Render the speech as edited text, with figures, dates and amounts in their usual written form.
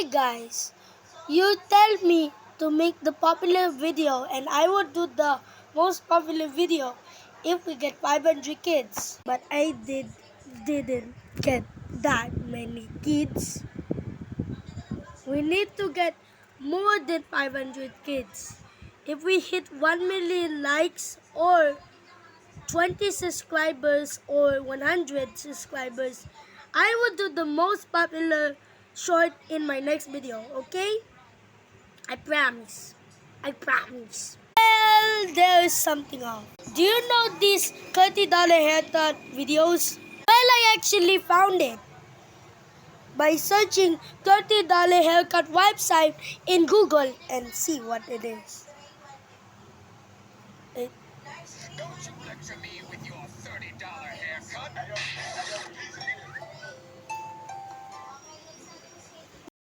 Okay guys, you tell me to make the popular video and I would do the most popular video if we get 500 kids. But didn't get that many kids. We need to get more than 500 kids. If we hit 1 million likes or 20 subscribers or 100 subscribers, I will do the most popular short in my next video, okay? I promise. I promise. Well, there is something off. Do you know these $30 haircut videos? Well, I actually found it by searching $30 haircut website in Google and see what it is.